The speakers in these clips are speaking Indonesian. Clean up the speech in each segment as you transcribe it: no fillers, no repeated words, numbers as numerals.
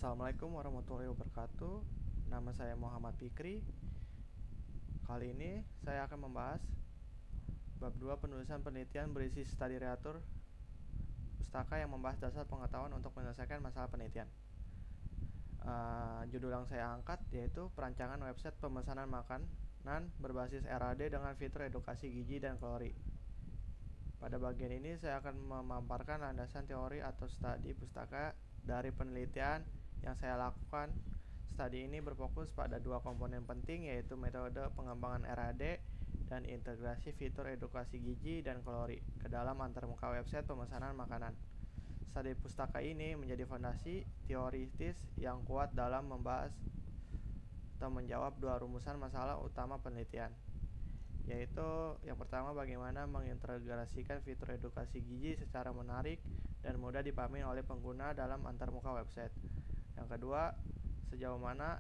Assalamualaikum warahmatullahi wabarakatuh. Nama saya Muhammad Fikri. Kali ini saya akan membahas bab 2 penulisan penelitian berisi study literatur pustaka yang membahas dasar pengetahuan untuk menyelesaikan masalah penelitian. Judul yang saya angkat yaitu perancangan website pemesanan makanan berbasis RAD dengan fitur edukasi gizi dan kalori. Pada bagian ini saya akan memaparkan landasan teori atau studi pustaka dari penelitian yang saya lakukan. Studi ini berfokus pada dua komponen penting, yaitu metode pengembangan RAD dan integrasi fitur edukasi gizi dan kalori ke dalam antarmuka website pemesanan makanan. Studi pustaka ini menjadi fondasi teoritis yang kuat dalam membahas atau menjawab dua rumusan masalah utama penelitian, yaitu yang pertama, bagaimana mengintegrasikan fitur edukasi gizi secara menarik dan mudah dipahami oleh pengguna dalam antarmuka website. Yang kedua, sejauh mana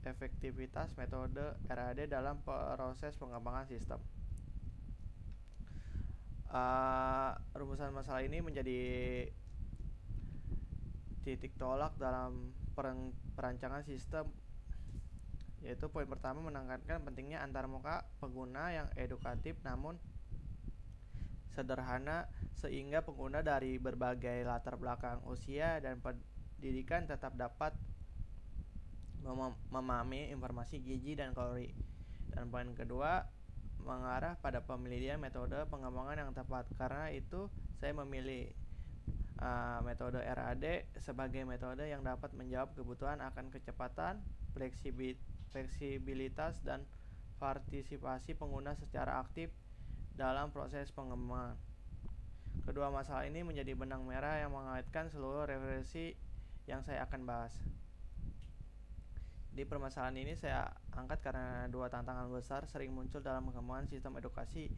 efektivitas metode RAD dalam proses pengembangan sistem. Rumusan masalah ini menjadi titik tolak dalam perancangan sistem, yaitu poin pertama, menekankan pentingnya antarmuka pengguna yang edukatif namun sederhana sehingga pengguna dari berbagai latar belakang usia dan pendidikan tetap dapat memahami informasi gizi dan kalori. Dan poin kedua, mengarah pada pemilihan metode pengembangan yang tepat. Karena itu saya memilih metode RAD sebagai metode yang dapat menjawab kebutuhan akan kecepatan, fleksibilitas, dan partisipasi pengguna secara aktif dalam proses pengembangan. Kedua masalah ini menjadi benang merah yang mengaitkan seluruh referensi yang saya akan bahas. Di permasalahan ini saya angkat karena dua tantangan besar sering muncul dalam pengembangan sistem edukasi.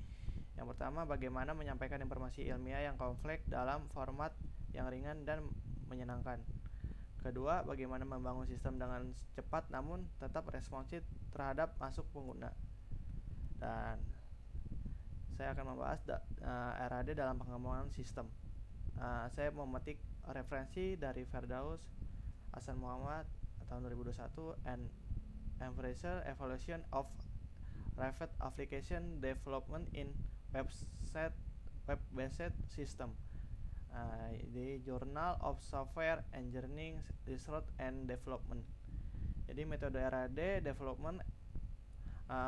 Yang pertama, bagaimana menyampaikan informasi ilmiah yang kompleks dalam format yang ringan dan menyenangkan. Kedua, bagaimana membangun sistem dengan cepat namun tetap responsif terhadap masuk pengguna. Dan saya akan membahas RAD dalam pengembangan sistem. Saya memetik referensi dari Firdaus Hasan Muhammad tahun 2021 and Embracer Evaluation of Rapid Application Development in Web-Based System di Journal of Software Engineering Research and Development. Jadi metode RAD development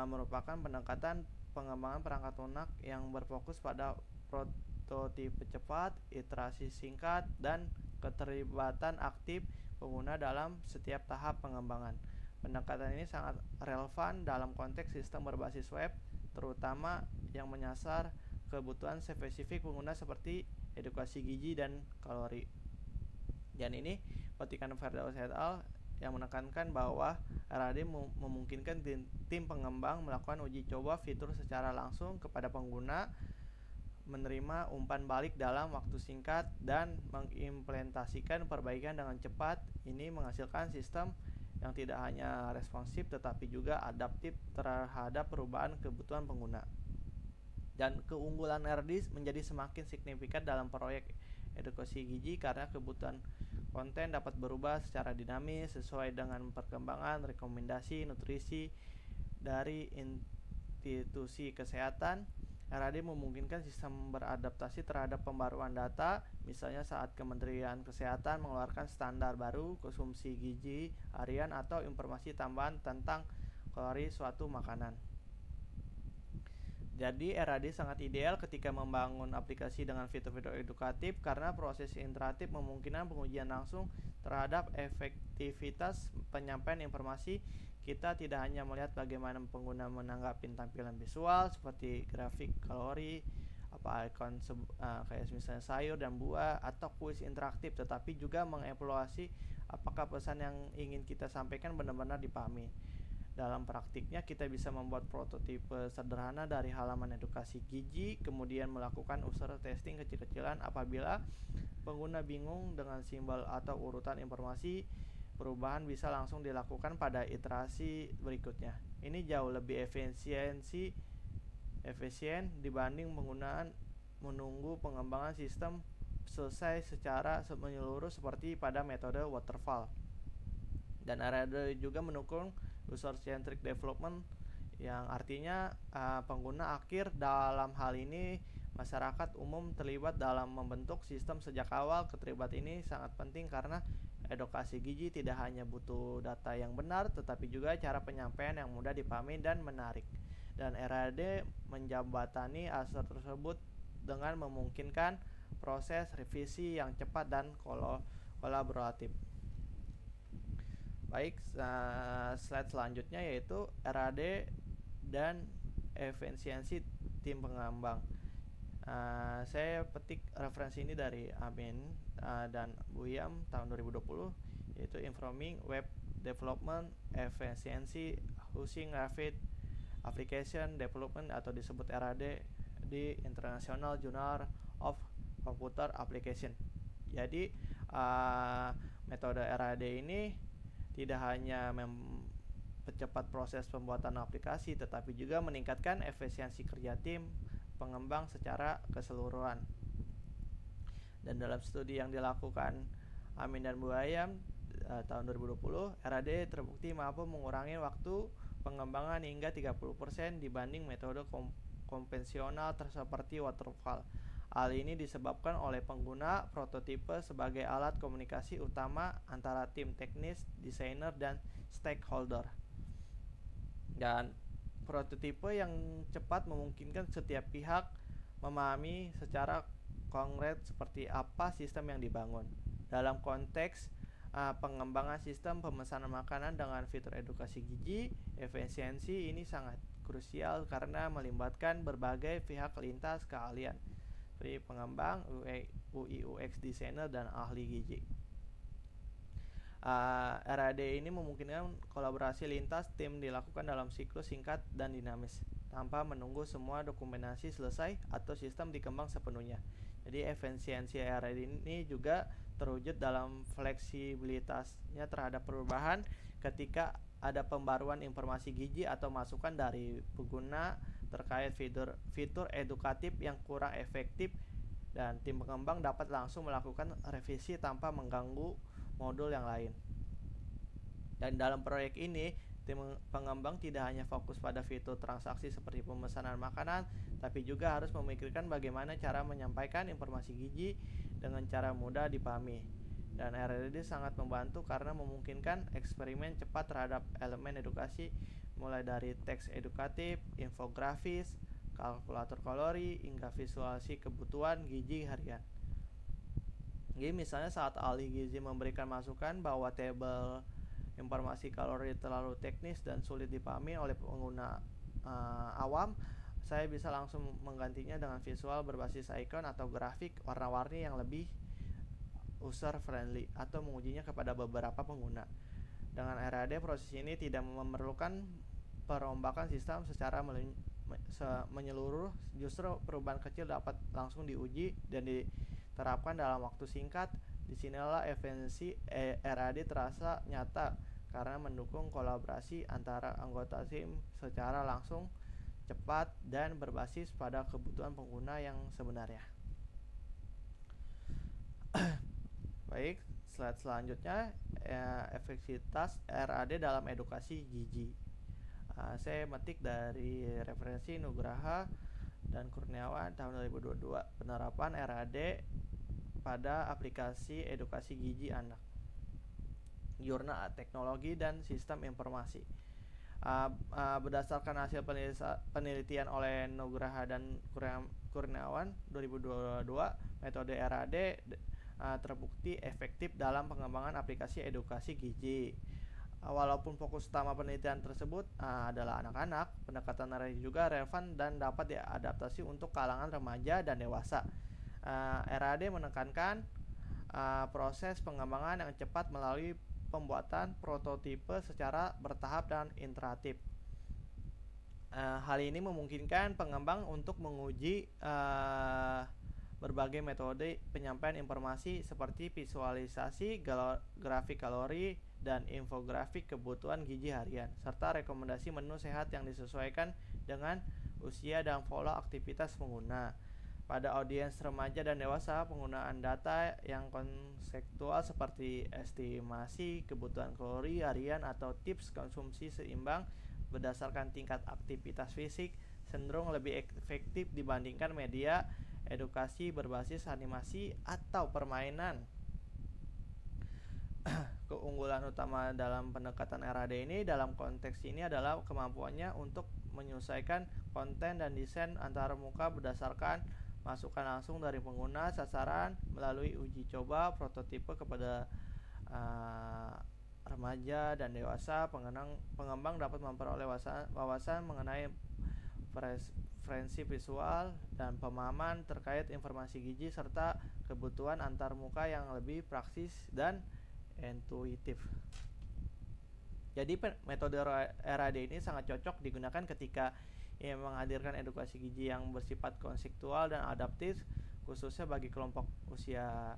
merupakan pendekatan pengembangan perangkat lunak yang berfokus pada prototipe cepat, iterasi singkat, dan keterlibatan aktif pengguna dalam setiap tahap pengembangan. Pendekatan ini sangat relevan dalam konteks sistem berbasis web, terutama yang menyasar kebutuhan spesifik pengguna seperti edukasi gizi dan kalori. Dan ini petikan Firdaus et al. Yang menekankan bahwa RAD memungkinkan tim pengembang melakukan uji coba fitur secara langsung kepada pengguna, menerima umpan balik dalam waktu singkat, dan mengimplementasikan perbaikan dengan cepat. Ini menghasilkan sistem yang tidak hanya responsif tetapi juga adaptif terhadap perubahan kebutuhan pengguna. Dan keunggulan RAD menjadi semakin signifikan dalam proyek edukasi gizi karena kebutuhan konten dapat berubah secara dinamis sesuai dengan perkembangan rekomendasi nutrisi dari institusi kesehatan. RAD memungkinkan sistem beradaptasi terhadap pembaruan data, misalnya saat Kementerian Kesehatan mengeluarkan standar baru konsumsi gizi harian atau informasi tambahan tentang kalori suatu makanan. Jadi RAD sangat ideal ketika membangun aplikasi dengan fitur-fitur edukatif karena proses interaktif memungkinkan pengujian langsung terhadap efektivitas penyampaian informasi. Kita tidak hanya melihat bagaimana pengguna menanggapi tampilan visual seperti grafik kalori, ikon kayak misalnya sayur dan buah, atau kuis interaktif, tetapi juga mengevaluasi apakah pesan yang ingin kita sampaikan benar-benar dipahami. Dalam praktiknya, kita bisa membuat prototipe sederhana dari halaman edukasi gizi, kemudian melakukan user testing kecil-kecilan. Apabila pengguna bingung dengan simbol atau urutan informasi, perubahan bisa langsung dilakukan pada iterasi berikutnya. Ini jauh lebih efisien dibanding penggunaan menunggu pengembangan sistem selesai secara menyeluruh seperti pada metode waterfall. Dan RAD juga mendukung user-centric development, yang artinya pengguna akhir, dalam hal ini masyarakat umum, terlibat dalam membentuk sistem sejak awal. Keterlibatan ini sangat penting karena edukasi gizi tidak hanya butuh data yang benar, tetapi juga cara penyampaian yang mudah dipahami dan menarik. Dan RAD menjembatani asas tersebut dengan memungkinkan proses revisi yang cepat dan kolaboratif. Baik, slide selanjutnya yaitu RAD dan efisiensi tim pengembang. Saya petik referensi ini dari Amin dan Buyam tahun 2020, yaitu Informing Web Development Efficiency Using Rapid Application Development, atau disebut RAD, di International Journal of Computer Application. Jadi metode RAD ini tidak hanya mempercepat proses pembuatan aplikasi, tetapi juga meningkatkan efisiensi kerja tim pengembang secara keseluruhan. Dan dalam studi yang dilakukan Amin dan Buayam tahun 2020, RAD terbukti mampu mengurangi waktu pengembangan hingga 30% dibanding metode konvensional seperti waterfall. Hal ini disebabkan oleh pengguna prototipe sebagai alat komunikasi utama antara tim teknis, desainer, dan stakeholder. Dan prototipe yang cepat memungkinkan setiap pihak memahami secara konkret seperti apa sistem yang dibangun. Dalam konteks pengembangan sistem pemesanan makanan dengan fitur edukasi gizi, efisiensi ini sangat krusial karena melibatkan berbagai pihak lintas keahlian seperti pengembang, UI/UX designer, dan ahli gizi. RAD ini memungkinkan kolaborasi lintas tim dilakukan dalam siklus singkat dan dinamis, tanpa menunggu semua dokumentasi selesai atau sistem dikembang sepenuhnya. Jadi efisiensi RAD ini juga terwujud dalam fleksibilitasnya terhadap perubahan ketika ada pembaruan informasi gizi atau masukan dari pengguna terkait fitur edukatif yang kurang efektif, dan tim pengembang dapat langsung melakukan revisi tanpa mengganggu modul yang lain. Dan dalam proyek ini, tim pengembang tidak hanya fokus pada fitur transaksi seperti pemesanan makanan, tapi juga harus memikirkan bagaimana cara menyampaikan informasi gizi dengan cara mudah dipahami. Dan RAD sangat membantu karena memungkinkan eksperimen cepat terhadap elemen edukasi, mulai dari teks edukatif, infografis, kalkulator kalori, hingga visualisasi kebutuhan gizi harian. Jadi misalnya saat ahli gizi memberikan masukan bahwa tabel informasi kalori terlalu teknis dan sulit dipahami oleh pengguna awam, saya bisa langsung menggantinya dengan visual berbasis icon atau grafik warna-warni yang lebih user friendly, atau mengujinya kepada beberapa pengguna. Dengan RAD, proses ini tidak memerlukan perombakan sistem secara menyeluruh, justru perubahan kecil dapat langsung diuji dan diterapkan dalam waktu singkat. Disinilah efisiensi RAD terasa nyata karena mendukung kolaborasi antara anggota tim secara langsung, cepat, dan berbasis pada kebutuhan pengguna yang sebenarnya. Baik, slide selanjutnya, efektivitas RAD dalam edukasi gizi. Saya metik dari referensi Nugraha dan Kurniawan tahun 2022, penerapan RAD pada aplikasi edukasi gizi anak, jurnal teknologi dan sistem informasi. Berdasarkan hasil penelitian oleh Nugraha dan Kurniawan 2022, metode RAD terbukti efektif dalam pengembangan aplikasi edukasi gizi. Walaupun fokus utama penelitian tersebut adalah anak-anak, pendekatan RAD juga relevan dan dapat diadaptasi untuk kalangan remaja dan dewasa. RAD menekankan proses pengembangan yang cepat melalui pembuatan prototipe secara bertahap dan iteratif. Hal ini memungkinkan pengembang untuk menguji berbagai metode penyampaian informasi seperti visualisasi, grafik kalori, dan infografik kebutuhan gizi harian, serta rekomendasi menu sehat yang disesuaikan dengan usia dan pola aktivitas pengguna. Pada audiens remaja dan dewasa, penggunaan data yang konseptual seperti estimasi kebutuhan kalori harian atau tips konsumsi seimbang berdasarkan tingkat aktivitas fisik cenderung lebih efektif dibandingkan media edukasi berbasis animasi atau permainan. Keunggulan utama dalam pendekatan RAD ini dalam konteks ini adalah kemampuannya untuk menyesuaikan konten dan desain antarmuka berdasarkan masukan langsung dari pengguna sasaran melalui uji coba prototipe kepada remaja dan dewasa. Pengembang dapat memperoleh wawasan mengenai preferensi visual dan pemahaman terkait informasi gizi serta kebutuhan antarmuka yang lebih praktis dan intuitif. Jadi metode RAD ini sangat cocok digunakan ketika ia menghadirkan edukasi gizi yang bersifat konseptual dan adaptif, khususnya bagi kelompok usia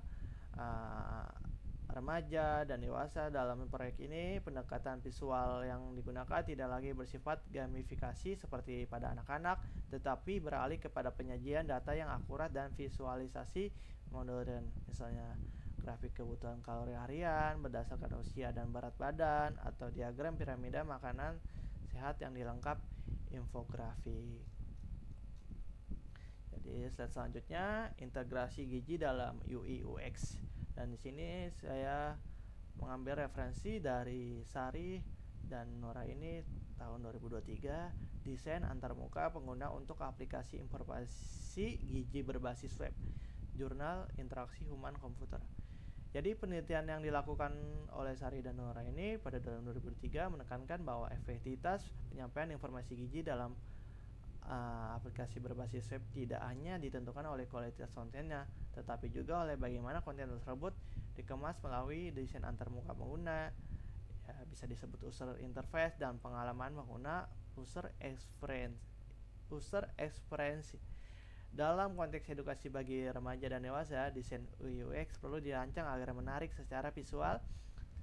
remaja dan dewasa. Dalam proyek ini, pendekatan visual yang digunakan tidak lagi bersifat gamifikasi seperti pada anak-anak, tetapi beralih kepada penyajian data yang akurat dan visualisasi modern, misalnya grafik kebutuhan kalori harian berdasarkan usia dan berat badan, atau diagram piramida makanan sehat yang dilengkap infografik. Jadi slide selanjutnya, integrasi gizi dalam UI UX. Dan di sini saya mengambil referensi dari Sari dan Nora ini tahun 2023, desain antarmuka pengguna untuk aplikasi informasi gizi berbasis web, jurnal interaksi human komputer. Jadi penelitian yang dilakukan oleh Sari dan Nora ini pada tahun 2003 menekankan bahwa efektivitas penyampaian informasi gizi dalam aplikasi berbasis web tidak hanya ditentukan oleh kualitas kontennya, tetapi juga oleh bagaimana konten tersebut dikemas melalui desain antarmuka pengguna, ya, bisa disebut user interface, dan pengalaman pengguna user experience. Dalam konteks edukasi bagi remaja dan dewasa, desain UX perlu dirancang agar menarik secara visual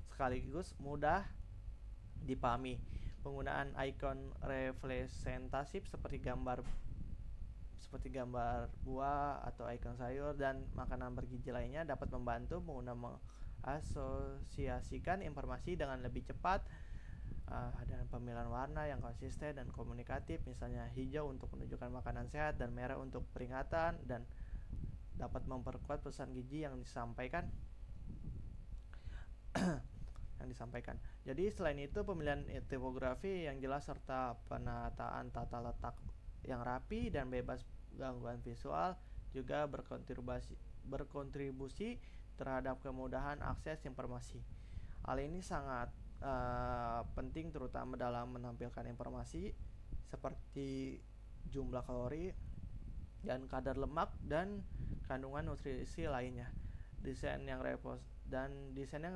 sekaligus mudah dipahami. Penggunaan ikon representatif seperti gambar buah atau ikon sayur dan makanan bergizi lainnya dapat membantu pengguna mengasosiasikan informasi dengan lebih cepat, dan pemilihan warna yang konsisten dan komunikatif, misalnya hijau untuk menunjukkan makanan sehat dan merah untuk peringatan, dan dapat memperkuat pesan gizi yang disampaikan. Jadi selain itu, pemilihan tipografi yang jelas serta penataan tata letak yang rapi dan bebas gangguan visual juga berkontribusi terhadap kemudahan akses informasi. Hal ini sangat penting terutama dalam menampilkan informasi seperti jumlah kalori dan kadar lemak dan kandungan nutrisi lainnya. Desain yang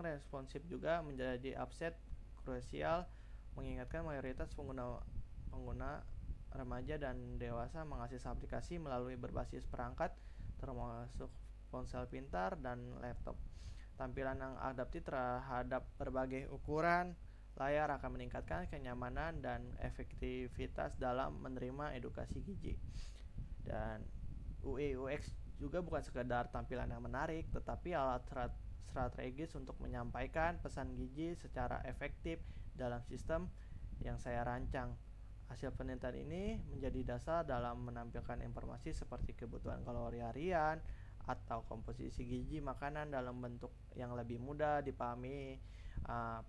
responsif juga menjadi aspek krusial, mengingatkan mayoritas pengguna remaja dan dewasa mengakses aplikasi melalui berbasis perangkat termasuk ponsel pintar dan laptop. Tampilan yang adaptif terhadap berbagai ukuran layar akan meningkatkan kenyamanan dan efektivitas dalam menerima edukasi gizi. Dan UI UX juga bukan sekedar tampilan yang menarik, tetapi alat strategis untuk menyampaikan pesan gizi secara efektif dalam sistem yang saya rancang. Hasil penelitian ini menjadi dasar dalam menampilkan informasi seperti kebutuhan kalori harian atau komposisi gizi makanan dalam bentuk yang lebih mudah dipahami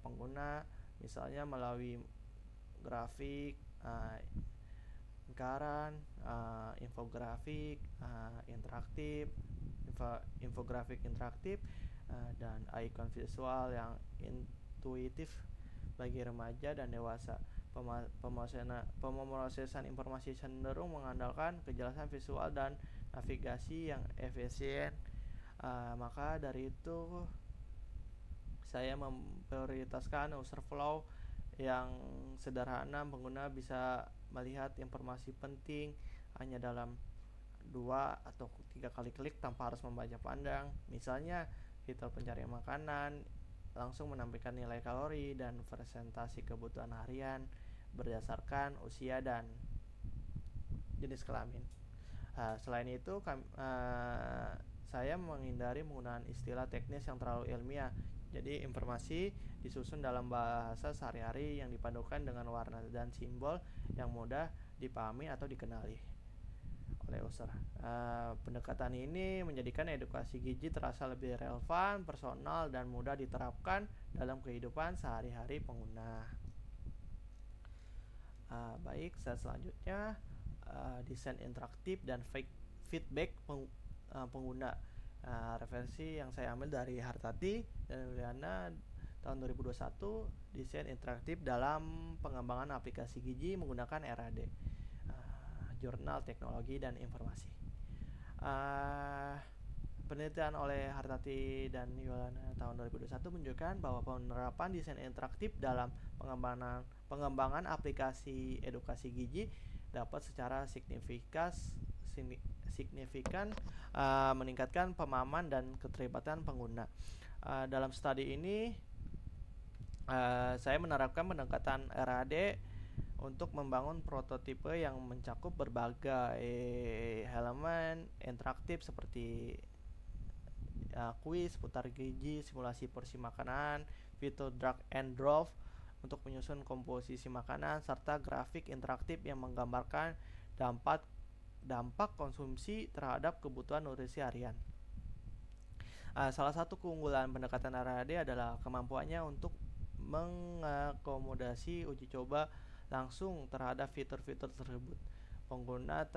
pengguna, misalnya melalui grafik, lingkaran, infografik interaktif, dan ikon visual yang intuitif bagi remaja dan dewasa. Pemrosesan informasi cenderung mengandalkan kejelasan visual dan navigasi yang efisien. Maka dari itu saya memprioritaskan user flow yang sederhana. Pengguna bisa melihat informasi penting hanya dalam 2 atau 3 kali klik tanpa harus membaca pandang. Misalnya fitur pencarian makanan langsung menampilkan nilai kalori dan presentasi kebutuhan harian berdasarkan usia dan jenis kelamin. Selain itu, saya menghindari menggunakan istilah teknis yang terlalu ilmiah. Jadi informasi disusun dalam bahasa sehari-hari yang dipadukan dengan warna dan simbol yang mudah dipahami atau dikenali oleh user. Pendekatan ini menjadikan edukasi gizi terasa lebih relevan, personal, dan mudah diterapkan dalam kehidupan sehari-hari pengguna. Baik, selanjutnya desain interaktif dan feedback pengguna. Referensi yang saya ambil dari Hartati dan Juliana tahun 2021, desain interaktif dalam pengembangan aplikasi gizi menggunakan RAD, Jurnal Teknologi dan Informasi. Penelitian oleh Hartati dan Yuliana tahun 2021 menunjukkan bahwa penerapan desain interaktif dalam pengembangan aplikasi edukasi gizi dapat secara signifikan meningkatkan pemahaman dan keterlibatan pengguna. Dalam studi ini saya menerapkan pendekatan RAD untuk membangun prototipe yang mencakup berbagai elemen interaktif seperti kuis seputar gizi, simulasi porsi makanan, fitur drag and drop untuk menyusun komposisi makanan, serta grafik interaktif yang menggambarkan dampak konsumsi terhadap kebutuhan nutrisi harian. Salah satu keunggulan pendekatan RAD adalah kemampuannya untuk mengakomodasi uji coba langsung terhadap fitur-fitur tersebut. Pengguna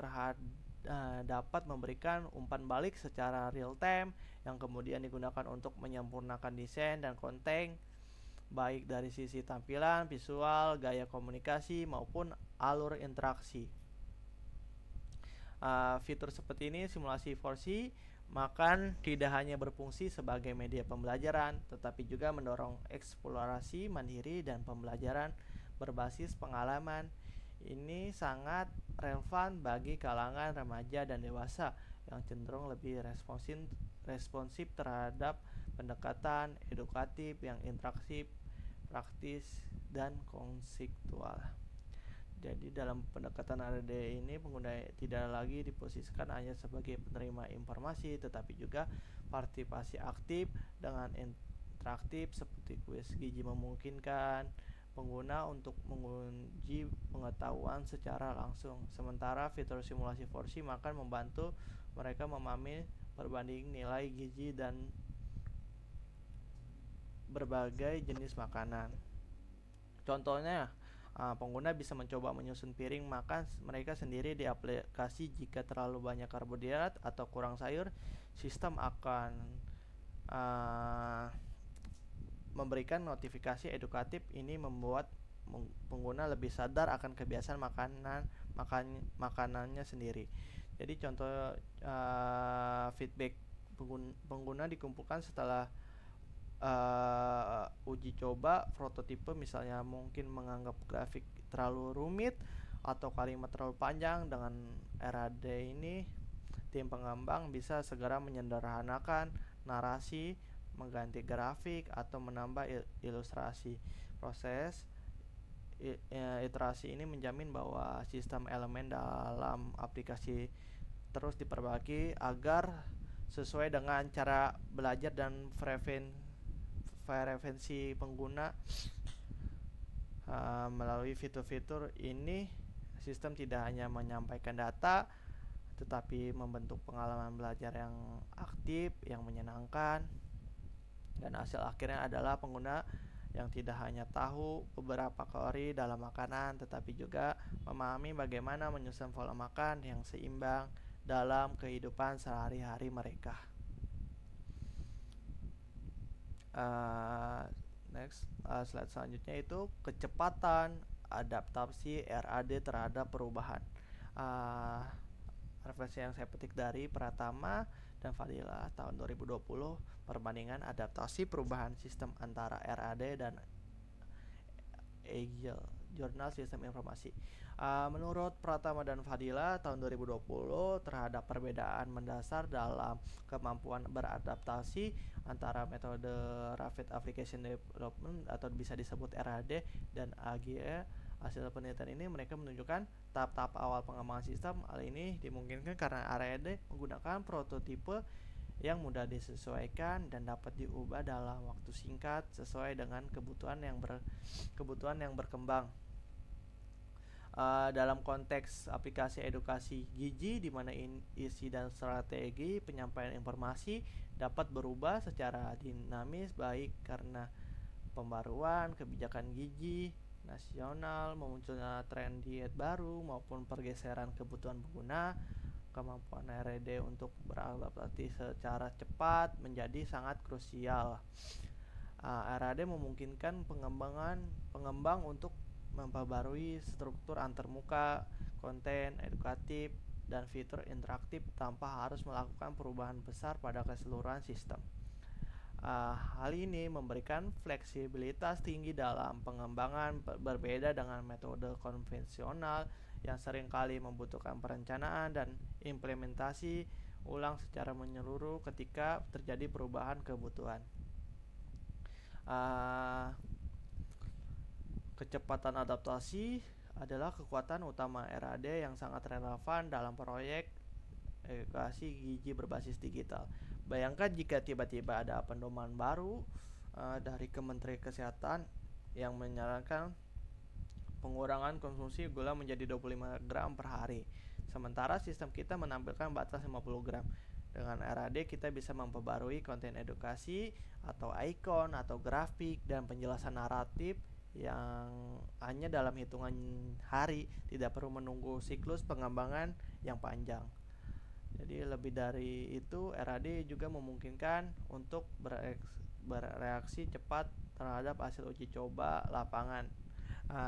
dapat memberikan umpan balik secara real time yang kemudian digunakan untuk menyempurnakan desain dan konten, baik dari sisi tampilan, visual, gaya komunikasi, maupun alur interaksi. Fitur seperti ini, simulasi porsi makan, tidak hanya berfungsi sebagai media pembelajaran, tetapi juga mendorong eksplorasi mandiri dan pembelajaran berbasis pengalaman. Ini sangat relevan bagi kalangan remaja dan dewasa yang cenderung lebih responsif terhadap pendekatan edukatif yang interaktif, praktis, dan konseptual. Jadi dalam pendekatan RAD ini pengguna tidak lagi diposisikan hanya sebagai penerima informasi, tetapi juga partisipasi aktif dengan interaktif seperti kuis gizi memungkinkan pengguna untuk menguji pengetahuan secara langsung. Sementara fitur simulasi porsi makan membantu mereka memahami perbandingan nilai gizi dan berbagai jenis makanan. Contohnya, pengguna bisa mencoba menyusun piring makan mereka sendiri di aplikasi. Jika terlalu banyak karbohidrat atau kurang sayur, sistem akan memberikan notifikasi edukatif. Ini membuat pengguna lebih sadar akan kebiasaan makanannya sendiri. Jadi contoh feedback pengguna dikumpulkan setelah uji coba prototipe, misalnya mungkin menganggap grafik terlalu rumit atau kalimat terlalu panjang. Dengan RAD ini, tim pengembang bisa segera menyederhanakan narasi, mengganti grafik, atau menambah ilustrasi. Proses iterasi ini menjamin bahwa sistem elemen dalam aplikasi terus diperbaiki agar sesuai dengan cara belajar dan preferensi pengguna. Melalui fitur-fitur ini, sistem tidak hanya menyampaikan data, tetapi membentuk pengalaman belajar yang aktif, yang menyenangkan, dan hasil akhirnya adalah pengguna yang tidak hanya tahu beberapa kalori dalam makanan, tetapi juga memahami bagaimana menyusun pola makan yang seimbang dalam kehidupan sehari-hari mereka. Slide selanjutnya itu kecepatan adaptasi RAD terhadap perubahan. Referensi yang saya petik dari Pratama dan Fadila tahun 2020, perbandingan adaptasi perubahan sistem antara RAD dan Agile, Jurnal Sistem Informasi. Menurut Pratama dan Fadila tahun 2020, terhadap perbedaan mendasar dalam kemampuan beradaptasi antara metode Rapid Application Development atau bisa disebut RAD dan Agile Hasil penelitian ini mereka menunjukkan tahap-tahap awal pengembangan sistem. Hal ini dimungkinkan karena RAD menggunakan prototipe yang mudah disesuaikan dan dapat diubah dalam waktu singkat sesuai dengan kebutuhan yang berkembang. Dalam konteks aplikasi edukasi gizi, di mana isi dan strategi penyampaian informasi dapat berubah secara dinamis, baik karena pembaruan kebijakan gizi nasional, munculnya tren diet baru, maupun pergeseran kebutuhan pengguna. Kemampuan RAD untuk beradaptasi secara cepat menjadi sangat krusial. RAD memungkinkan pengembang untuk memperbarui struktur antarmuka, konten edukatif, dan fitur interaktif tanpa harus melakukan perubahan besar pada keseluruhan sistem. Hal ini memberikan fleksibilitas tinggi dalam pengembangan, berbeda dengan metode konvensional yang seringkali membutuhkan perencanaan dan implementasi ulang secara menyeluruh ketika terjadi perubahan kebutuhan. Kecepatan adaptasi adalah kekuatan utama RAD yang sangat relevan dalam proyek edukasi gizi berbasis digital. Bayangkan jika tiba-tiba ada pedoman baru dari Kementerian Kesehatan yang menyarankan pengurangan konsumsi gula menjadi 25 gram per hari. Sementara sistem kita menampilkan batas 50 gram. Dengan RAD kita bisa memperbarui konten edukasi atau ikon atau grafik dan penjelasan naratif yang hanya dalam hitungan hari, tidak perlu menunggu siklus pengembangan yang panjang. Jadi lebih dari itu, RAD juga memungkinkan untuk bereaksi cepat terhadap hasil uji coba lapangan.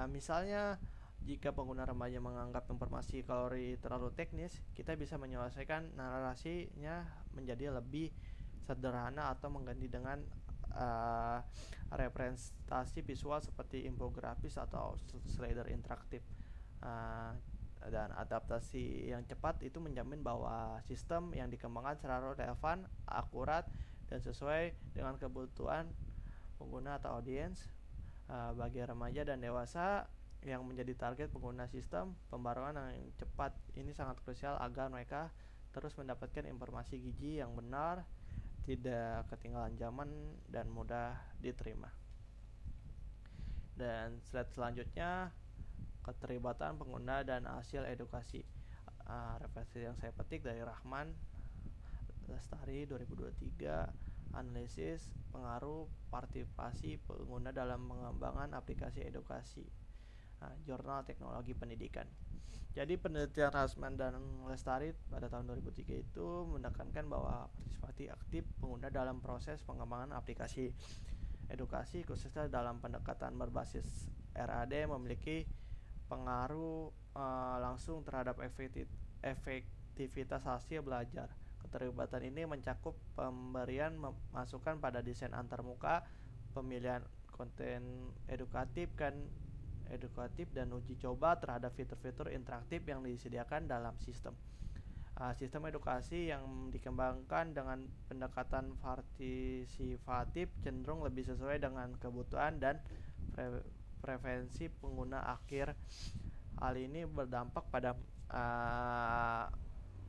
Misalnya jika pengguna remaja menganggap informasi kalori terlalu teknis, kita bisa menyelesaikan narasinya menjadi lebih sederhana atau mengganti dengan representasi visual seperti infografis atau slider interaktif. Dan adaptasi yang cepat itu menjamin bahwa sistem yang dikembangkan selalu relevan, akurat, dan sesuai dengan kebutuhan pengguna atau audiens. Bagi remaja dan dewasa yang menjadi target pengguna sistem, pembaruan yang cepat ini sangat krusial agar mereka terus mendapatkan informasi gizi yang benar, tidak ketinggalan zaman, dan mudah diterima. Dan slide selanjutnya, keterlibatan pengguna dan hasil edukasi. Referensi yang saya petik dari Rahman Lestari 2023, analisis pengaruh partisipasi pengguna dalam pengembangan aplikasi edukasi, Jurnal Teknologi Pendidikan. Jadi penelitian Rasman dan Lestari pada tahun 2003 itu menekankan bahwa partisipasi aktif pengguna dalam proses pengembangan aplikasi edukasi, khususnya dalam pendekatan berbasis RAD, memiliki pengaruh langsung terhadap efektivitas hasil belajar. Keterlibatan ini mencakup pemberian masukan pada desain antarmuka, pemilihan konten edukatif dan uji coba terhadap fitur-fitur interaktif yang disediakan dalam sistem. Sistem edukasi yang dikembangkan dengan pendekatan partisipatif cenderung lebih sesuai dengan kebutuhan dan preferensi pengguna akhir. Hal ini berdampak pada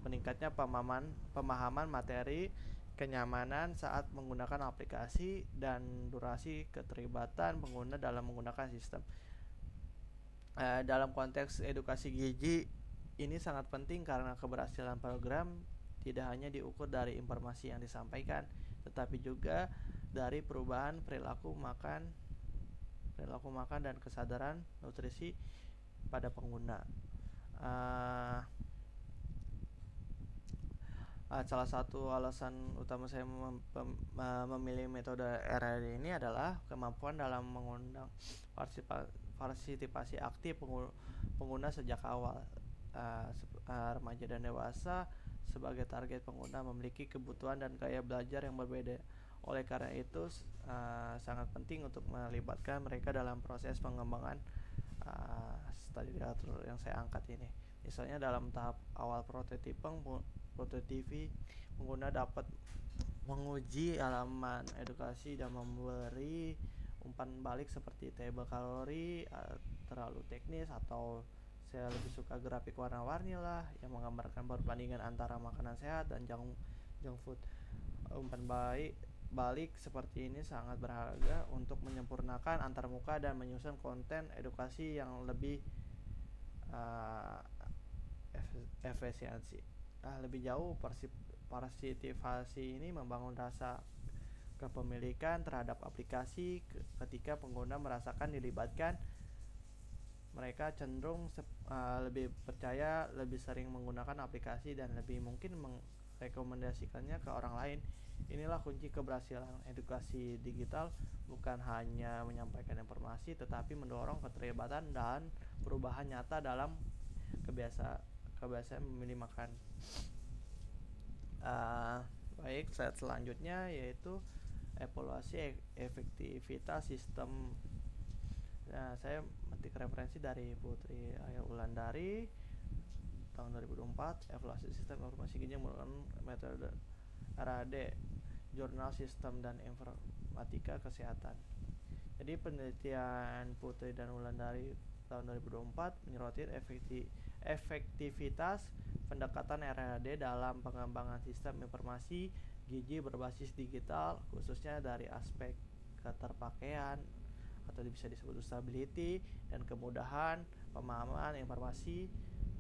meningkatnya pemahaman materi, kenyamanan saat menggunakan aplikasi, dan durasi keterlibatan pengguna dalam menggunakan sistem. Dalam konteks edukasi gizi ini sangat penting karena keberhasilan program tidak hanya diukur dari informasi yang disampaikan, tetapi juga dari perubahan perilaku makan dan kesadaran nutrisi pada pengguna. Salah satu alasan utama saya memilih metode RAD ini adalah kemampuan dalam mengundang partisipasi aktif pengguna sejak awal. Remaja dan dewasa sebagai target pengguna memiliki kebutuhan dan gaya belajar yang berbeda. Oleh karena itu sangat penting untuk melibatkan mereka dalam proses pengembangan studi yang saya angkat ini. Misalnya dalam tahap awal prototipe, pengguna dapat menguji halaman edukasi dan memberi umpan balik seperti table kalori terlalu teknis, atau saya lebih suka grafik warna-warni lah yang menggambarkan perbandingan antara makanan sehat dan junk food. Umpan balik seperti ini sangat berharga untuk menyempurnakan antarmuka dan menyusun konten edukasi yang lebih efisiensi. Lebih jauh, parsitivasi ini membangun rasa kepemilikan terhadap aplikasi. Ketika pengguna merasakan dilibatkan, mereka cenderung lebih percaya, lebih sering menggunakan aplikasi, dan lebih mungkin merekomendasikannya ke orang lain. Inilah kunci keberhasilan edukasi digital, bukan hanya menyampaikan informasi, tetapi mendorong keterlibatan dan perubahan nyata dalam kebiasaan memilih makan. Baik, slide selanjutnya yaitu evaluasi efektivitas sistem. Saya metik referensi dari Putri Aya Wulandari tahun 2024, evaluasi sistem informasi gizi menggunakan metode RAD, Jurnal Sistem dan Informatika Kesehatan. Jadi penelitian Putri dan Wulandari tahun 2024 menyoroti efektivitas pendekatan RAD dalam pengembangan sistem informasi gizi berbasis digital, khususnya dari aspek keterpakaian atau bisa disebut usability dan kemudahan pemahaman informasi,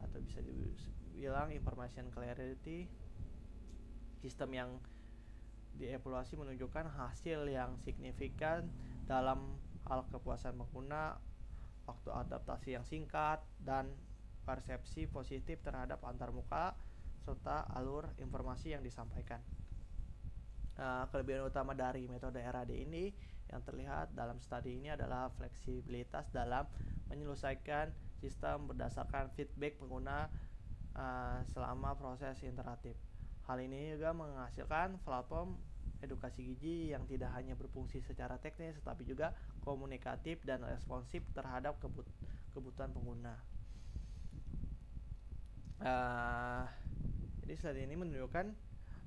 atau bisa dibilang information clarity. Sistem yang dievaluasi menunjukkan hasil yang signifikan dalam hal kepuasan pengguna, waktu adaptasi yang singkat, dan persepsi positif terhadap antarmuka serta alur informasi yang disampaikan. Kelebihan utama dari metode RAD ini yang terlihat dalam studi ini adalah fleksibilitas dalam menyelesaikan sistem berdasarkan feedback pengguna selama proses interaktif. Hal ini juga menghasilkan platform edukasi gizi yang tidak hanya berfungsi secara teknis, tetapi juga komunikatif dan responsif terhadap kebutuhan pengguna. Jadi slide ini menunjukkan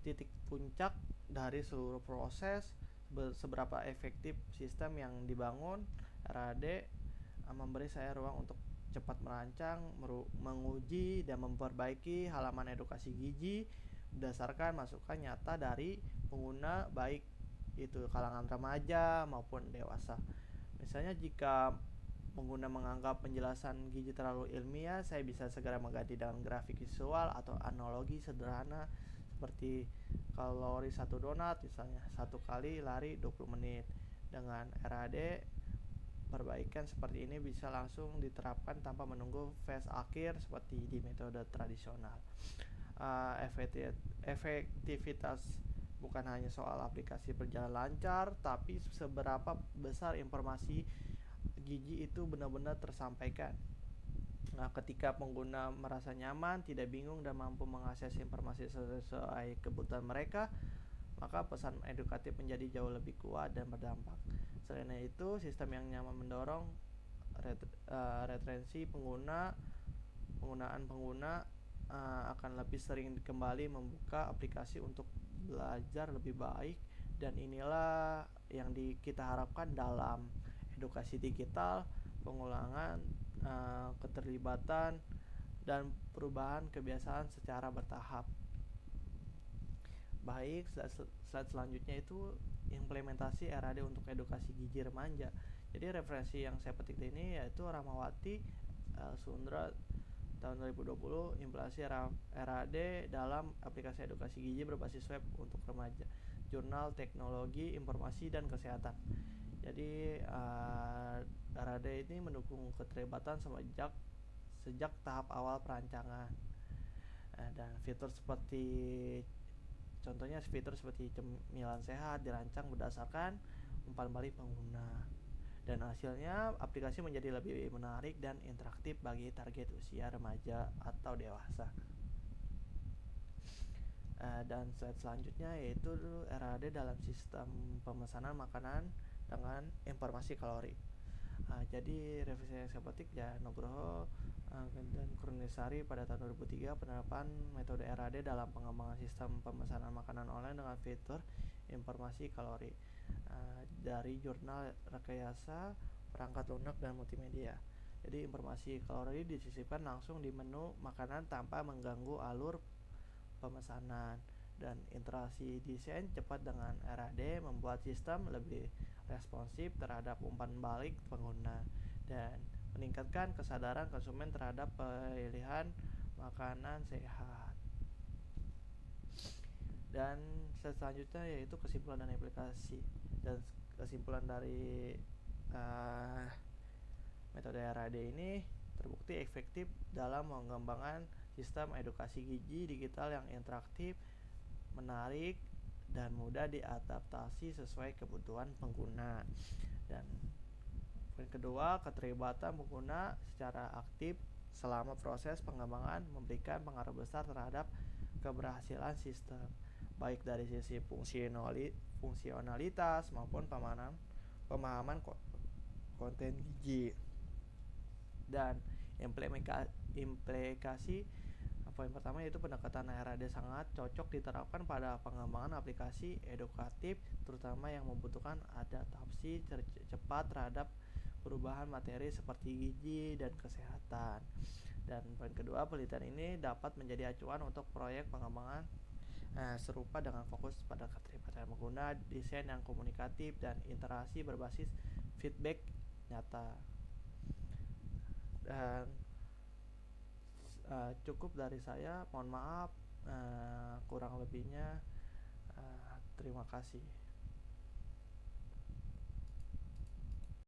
titik puncak dari seluruh proses, seberapa efektif sistem yang dibangun. RAD memberi saya ruang untuk cepat merancang, menguji, dan memperbaiki halaman edukasi gizi berdasarkan masukan nyata dari pengguna, baik itu kalangan remaja maupun dewasa. Misalnya jika pengguna menganggap penjelasan gizi terlalu ilmiah, saya bisa segera mengganti dengan grafik visual atau analogi sederhana seperti kalori satu donat, misalnya satu kali lari 20 menit. Dengan RAD, perbaikan seperti ini bisa langsung diterapkan tanpa menunggu fase akhir seperti di metode tradisional. Efektivitas bukan hanya soal aplikasi berjalan lancar, tapi seberapa besar informasi gizi itu benar-benar tersampaikan. Ketika pengguna merasa nyaman, tidak bingung, dan mampu mengakses informasi sesuai kebutuhan mereka, maka pesan edukatif menjadi jauh lebih kuat dan berdampak. Selain itu, sistem yang nyaman mendorong retensi penggunaan pengguna akan lebih sering kembali membuka aplikasi untuk belajar lebih baik, dan inilah yang kita harapkan dalam edukasi digital, pengulangan keterlibatan, dan perubahan kebiasaan secara bertahap. Baik, slide selanjutnya itu implementasi RAD untuk edukasi gizi remaja. Jadi referensi yang saya petik ini yaitu Rahmawati Sundra tahun 2020, implementasi RAD dalam aplikasi edukasi gizi berbasis web untuk remaja, Jurnal Teknologi Informasi dan Kesehatan. Jadi RAD ini mendukung keterlibatan sejak tahap awal perancangan, dan fitur seperti cemilan sehat dirancang berdasarkan umpan balik pengguna, dan hasilnya aplikasi menjadi lebih menarik dan interaktif bagi target usia remaja atau dewasa. Dan slide selanjutnya yaitu RAD dalam sistem pemesanan makanan dengan informasi kalori. Jadi revisi yang saya petik ya Nugroho dan Kurnisari pada tahun 2003 penerapan metode RAD dalam pengembangan sistem pemesanan makanan online dengan fitur informasi kalori. dari jurnal rekayasa, perangkat lunak, dan multimedia. Jadi informasi kalori disisipkan langsung di menu makanan tanpa mengganggu alur pemesanan, dan interaksi desain cepat dengan RAD membuat sistem lebih responsif terhadap umpan balik pengguna dan meningkatkan kesadaran konsumen terhadap pilihan makanan sehat. Dan selanjutnya yaitu kesimpulan dan aplikasi. Dan kesimpulan dari metode RAD ini terbukti efektif dalam mengembangkan sistem edukasi gizi digital yang interaktif, menarik, dan mudah diadaptasi sesuai kebutuhan pengguna. Dan poin kedua, keterlibatan pengguna secara aktif selama proses pengembangan memberikan pengaruh besar terhadap keberhasilan sistem, baik dari sisi fungsionalitas maupun pemahaman konten gizi. Dan implikasi poin pertama yaitu pendekatan RAD sangat cocok diterapkan pada pengembangan aplikasi edukatif, terutama yang membutuhkan adaptasi cepat terhadap perubahan materi seperti gizi dan kesehatan. Dan poin kedua, penelitian ini dapat menjadi acuan untuk proyek pengembangan serupa dengan fokus pada keterlibatan pengguna, desain yang komunikatif, dan interaksi berbasis feedback nyata. Dan cukup dari saya, mohon maaf kurang lebihnya. Terima kasih.